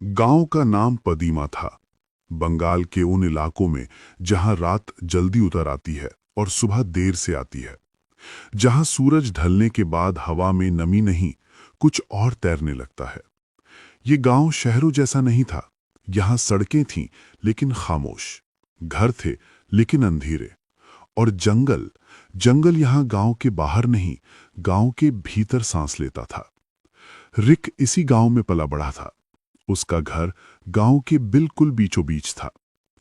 गांव का नाम पदीमा था। बंगाल के उन इलाकों में जहां रात जल्दी उतर आती है और सुबह देर से आती है, जहां सूरज ढलने के बाद हवा में नमी नहीं, कुछ और तैरने लगता है। ये गांव शहरों जैसा नहीं था। यहां सड़कें थीं लेकिन खामोश, घर थे लेकिन अंधेरे, और जंगल जंगल यहां गांव के बाहर नहीं, गांव के भीतर सांस लेता था। रिक इसी गांव में पला बड़ा था। उसका घर गांव के बिल्कुल बीचों बीच था।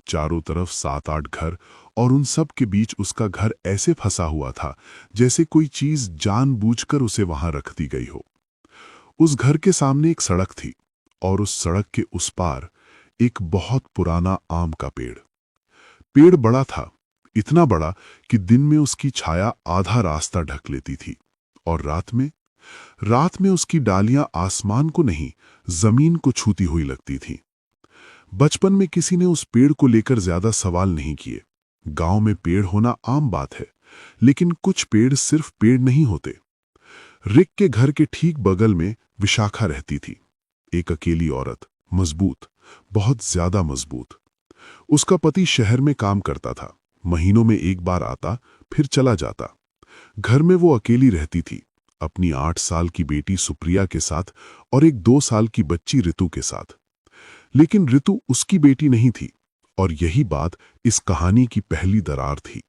चारों तरफ 7-8 घर, और उन सब के बीच उसका घर ऐसे फंसा हुआ था जैसे कोई चीज जानबूझकर उसे वहां रख दी गई हो। उस घर के सामने एक सड़क थी, और उस सड़क के उस पार एक बहुत पुराना आम का पेड़। पेड़ बड़ा था, इतना बड़ा कि दिन में उसकी छाया आधा रास्ता ढक लेती थी, और रात में उसकी डालियां आसमान को नहीं, जमीन को छूती हुई लगती थीं। बचपन में किसी ने उस पेड़ को लेकर ज्यादा सवाल नहीं किए। गांव में पेड़ होना आम बात है, लेकिन कुछ पेड़ सिर्फ पेड़ नहीं होते। रिक के घर के ठीक बगल में विशाखा रहती थी, एक अकेली औरत, मजबूत, बहुत ज्यादा मजबूत। उसका पति शहर में काम करता था, महीनों में एक बार आता, फिर चला जाता। घर में वो अकेली रहती थी, अपनी 8 साल की बेटी सुप्रिया के साथ और एक 2 साल की बच्ची ऋतु के साथ। लेकिन ऋतु उसकी बेटी नहीं थी, और यही बात इस कहानी की पहली दरार थी।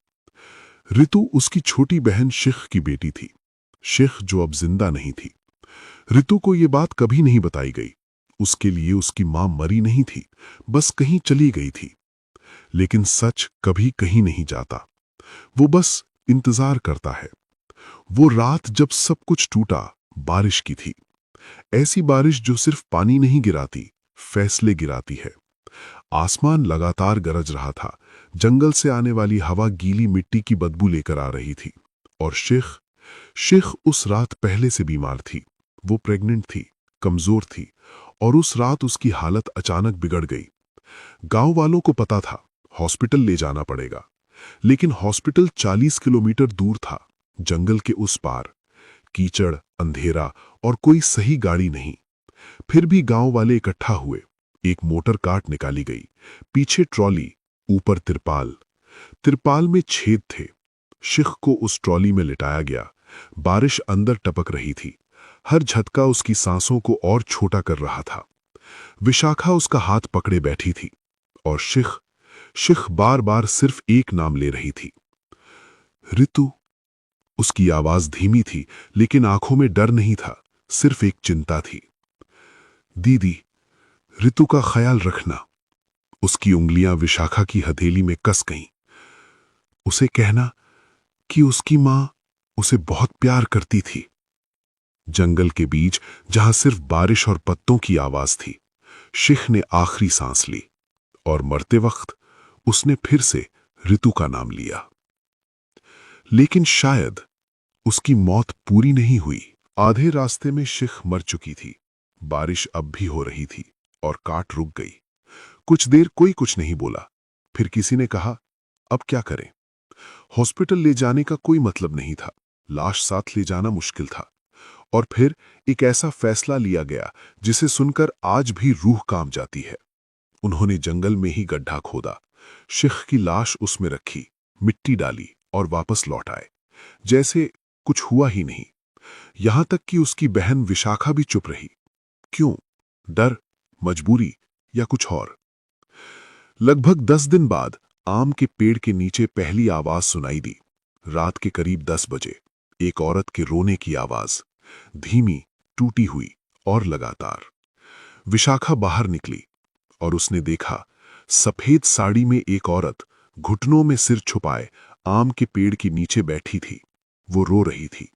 ऋतु उसकी छोटी बहन शिख की बेटी थी, शिख जो अब जिंदा नहीं थी। ऋतु को यह बात कभी नहीं बताई गई। उसके लिए उसकी मां मरी नहीं थी, बस कहीं चली गई थी। लेकिन सच कभी कहीं नहीं जाता, वो बस इंतजार करता है। वो रात जब सब कुछ टूटा, बारिश की थी। ऐसी बारिश जो सिर्फ पानी नहीं गिराती, फैसले गिराती है। आसमान लगातार गरज रहा था, जंगल से आने वाली हवा गीली मिट्टी की बदबू लेकर आ रही थी। और शिख शिख उस रात पहले से बीमार थी। वो प्रेग्नेंट थी, कमजोर थी, और उस रात उसकी हालत अचानक बिगड़ गई। गांव वालों को पता था हॉस्पिटल ले जाना पड़ेगा, लेकिन हॉस्पिटल 40 किलोमीटर दूर था, जंगल के उस पार। कीचड़, अंधेरा और कोई सही गाड़ी नहीं। फिर भी गांव वाले इकट्ठा हुए। एक मोटर कार्ट निकाली गई, पीछे ट्रॉली, ऊपर तिरपाल। तिरपाल में छेद थे। शिख को उस ट्रॉली में लिटाया गया। बारिश अंदर टपक रही थी, हर झटका उसकी सांसों को और छोटा कर रहा था। विशाखा उसका हाथ पकड़े बैठी थी, और शिख शिख बार बार सिर्फ एक नाम ले रही थी, ऋतु। उसकी आवाज धीमी थी, लेकिन आंखों में डर नहीं था, सिर्फ एक चिंता थी। दीदी, ऋतु का ख्याल रखना। उसकी उंगलियां विशाखा की हथेली में कस गईं। उसे कहना कि उसकी मां उसे बहुत प्यार करती थी। जंगल के बीच, जहां सिर्फ बारिश और पत्तों की आवाज थी, शिख ने आखिरी सांस ली, और मरते वक्त उसने फिर से ऋतु का नाम लिया। लेकिन शायद उसकी मौत पूरी नहीं हुई। आधे रास्ते में शिख मर चुकी थी। बारिश अब भी हो रही थी, और काट रुक गई। कुछ देर कोई कुछ नहीं बोला। फिर किसी ने कहा, अब क्या करें? हॉस्पिटल ले जाने का कोई मतलब नहीं था, लाश साथ ले जाना मुश्किल था। और फिर एक ऐसा फैसला लिया गया जिसे सुनकर आज भी रूह कांप जाती है। उन्होंने जंगल में ही गड्ढा खोदा, शिख की लाश उसमें रखी, मिट्टी डाली, और वापस लौट आए जैसे कुछ हुआ ही नहीं। यहां तक कि उसकी बहन विशाखा भी चुप रही। क्यों? डर, मजबूरी, या कुछ और? लगभग 10 दिन बाद आम के पेड़ के नीचे पहली आवाज सुनाई दी। रात के करीब 10 बजे एक औरत के रोने की आवाज, धीमी, टूटी हुई और लगातार। विशाखा बाहर निकली, और उसने देखा सफेद साड़ी में एक औरत घुटनों में सिर छुपाए आम के पेड़ के नीचे बैठी थी। वो रो रही थी।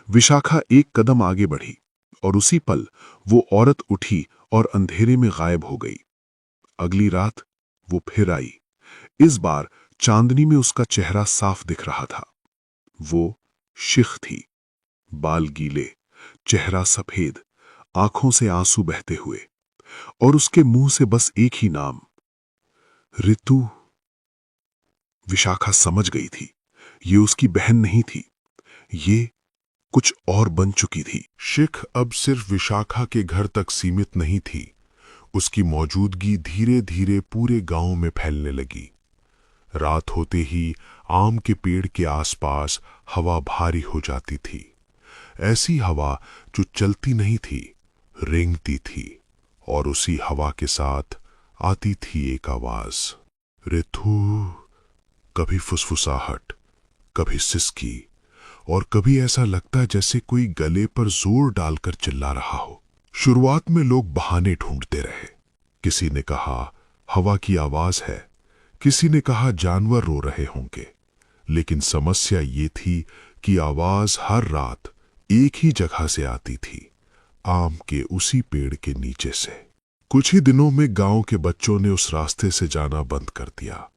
विशाखा एक कदम आगे बढ़ी, और उसी पल वो औरत उठी और अंधेरे में गायब हो गई। अगली रात वो फिर आई। इस बार चांदनी में उसका चेहरा साफ दिख रहा था। वो शिख थी, बाल गीले, चेहरा सफेद, आंखों से आंसू बहते हुए, और उसके मुंह से बस एक ही नाम, ऋतु। विशाखा समझ गई थी, ये उसकी बहन नहीं थी, ये कुछ और बन चुकी थी। शिख अब सिर्फ विशाखा के घर तक सीमित नहीं थी। उसकी मौजूदगी धीरे धीरे पूरे गांव में फैलने लगी। रात होते ही आम के पेड़ के आसपास हवा भारी हो जाती थी। ऐसी हवा जो चलती नहीं थी, रेंगती थी, और उसी हवा के साथ आती थी एक आवाज, रितु। कभी फुसफुसाहट, कभी सिसकी, और कभी ऐसा लगता जैसे कोई गले पर जोर डालकर चिल्ला रहा हो। शुरुआत में लोग बहाने ढूंढते रहे। किसी ने कहा हवा की आवाज है, किसी ने कहा जानवर रो रहे होंगे, लेकिन समस्या ये थी कि आवाज हर रात एक ही जगह से आती थी, आम के उसी पेड़ के नीचे से। कुछ ही दिनों में गांव के बच्चों ने उस रास्ते से जाना बंद कर दिया।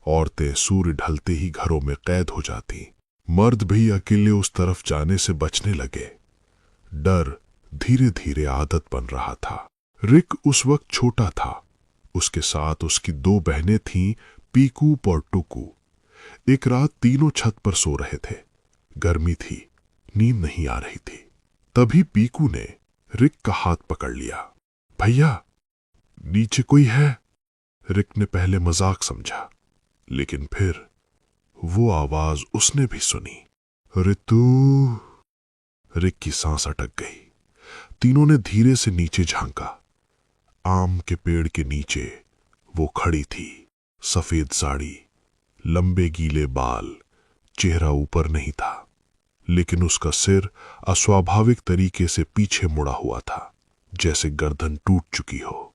औरतें सूर्य ढलते ही घरों में कैद हो जाती। मर्द भी अकेले उस तरफ जाने से बचने लगे। डर धीरे धीरे आदत बन रहा था। रिक उस वक्त छोटा था। उसके साथ उसकी 2 बहनें थीं, पीकू और टुकू। एक रात तीनों छत पर सो रहे थे। गर्मी थी, नींद नहीं आ रही थी। तभी पीकू ने रिक का हाथ पकड़ लिया। भैया, नीचे कोई है? रिक ने पहले मजाक समझा, लेकिन फिर वो आवाज उसने भी सुनी, रितु। रिक की सांस अटक गई। तीनों ने धीरे से नीचे झांका। आम के पेड़ के नीचे वो खड़ी थी। सफेद साड़ी, लंबे गीले बाल, चेहरा ऊपर नहीं था, लेकिन उसका सिर अस्वाभाविक तरीके से पीछे मुड़ा हुआ था, जैसे गर्दन टूट चुकी हो।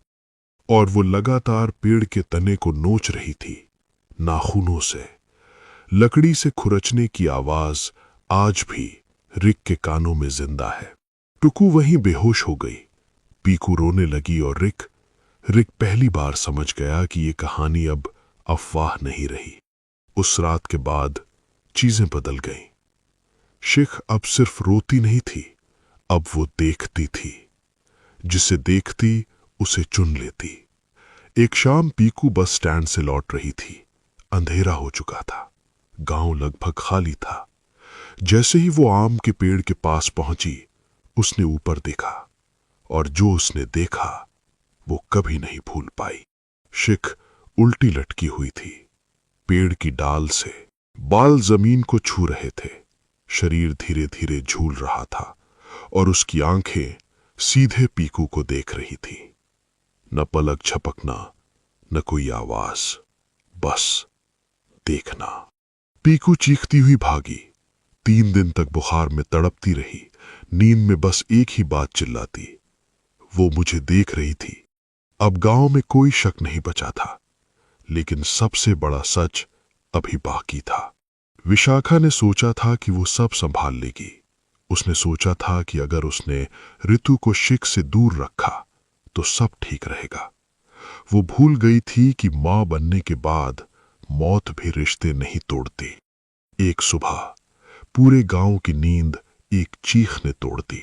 और वो लगातार पेड़ के तने को नोच रही थी, नाखूनों से। लकड़ी से खुरचने की आवाज आज भी रिक के कानों में जिंदा है। टुकू वहीं बेहोश हो गई। पीकू रोने लगी और रिक पहली बार समझ गया कि ये कहानी अब अफवाह नहीं रही। उस रात के बाद चीजें बदल गईं। शिख अब सिर्फ रोती नहीं थी, अब वो देखती थी। जिसे देखती उसे चुन लेती। एक शाम पीकू बस स्टैंड से लौट रही थी। अंधेरा हो चुका था। गांव लगभग खाली था। जैसे ही वो आम के पेड़ के पास पहुंची, उसने ऊपर देखा, और जो उसने देखा वो कभी नहीं भूल पाई। शिख उल्टी लटकी हुई थी। पेड़ की डाल से बाल जमीन को छू रहे थे। शरीर धीरे धीरे झूल रहा था, और उसकी आंखें सीधे पीकू को देख रही थी। न पलक झपकना, न कोई आवाज, बस देखना। पीकू चीखती हुई भागी। 3 दिन तक बुखार में तड़पती रही। नींद में बस एक ही बात चिल्लाती, वो मुझे देख रही थी। अब गांव में कोई शक नहीं बचा था, लेकिन सबसे बड़ा सच अभी बाकी था। विशाखा ने सोचा था कि वो सब संभाल लेगी। उसने सोचा था कि अगर उसने रितु को शिख से दूर रखा तो सब ठीक रहेगा। वो भूल गई थी कि मां बनने के बाद मौत भी रिश्ते नहीं तोड़ती। एक सुबह पूरे गांव की नींद एक चीख ने तोड़ दी।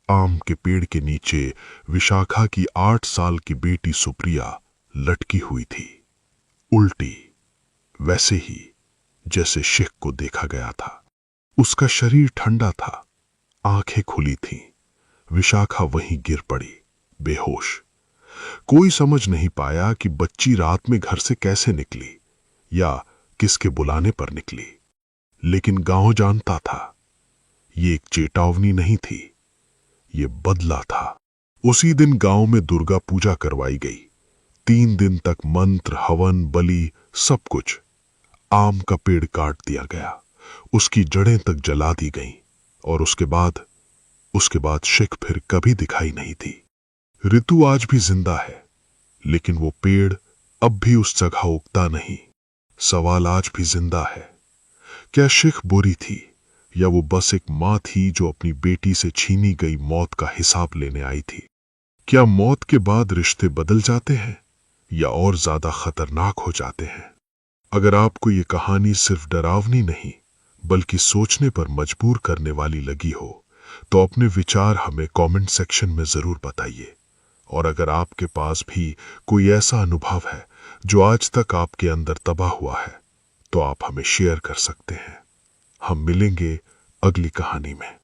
आम के पेड़ के नीचे विशाखा की 8 साल की बेटी सुप्रिया लटकी हुई थी, उल्टी, वैसे ही जैसे शिख को देखा गया था। उसका शरीर ठंडा था, आंखें खुली थीं। विशाखा वहीं गिर पड़ी, बेहोश। कोई समझ नहीं पाया कि बच्ची रात में घर से कैसे निकली या किसके बुलाने पर निकली, लेकिन गांव जानता था ये एक चेतावनी नहीं थी, ये बदला था। उसी दिन गांव में दुर्गा पूजा करवाई गई। 3 दिन तक मंत्र, हवन, बलि, सब कुछ। आम का पेड़ काट दिया गया, उसकी जड़ें तक जला दी गईं, और उसके बाद शिख फिर कभी दिखाई नहीं थी। रितु आज भी जिंदा है, लेकिन वो पेड़ अब भी उस जगह उगता नहीं। सवाल आज भी जिंदा है, क्या शिख बुरी थी, या वो बस एक मां थी जो अपनी बेटी से छीनी गई मौत का हिसाब लेने आई थी? क्या मौत के बाद रिश्ते बदल जाते हैं, या और ज्यादा खतरनाक हो जाते हैं? अगर आपको ये कहानी सिर्फ डरावनी नहीं, बल्कि सोचने पर मजबूर करने वाली लगी हो, तो अपने विचार हमें कमेंट सेक्शन में जरूर बताइए। और अगर आपके पास भी कोई ऐसा अनुभव है जो आज तक आपके अंदर दबा हुआ है, तो आप हमें शेयर कर सकते हैं। हम मिलेंगे अगली कहानी में।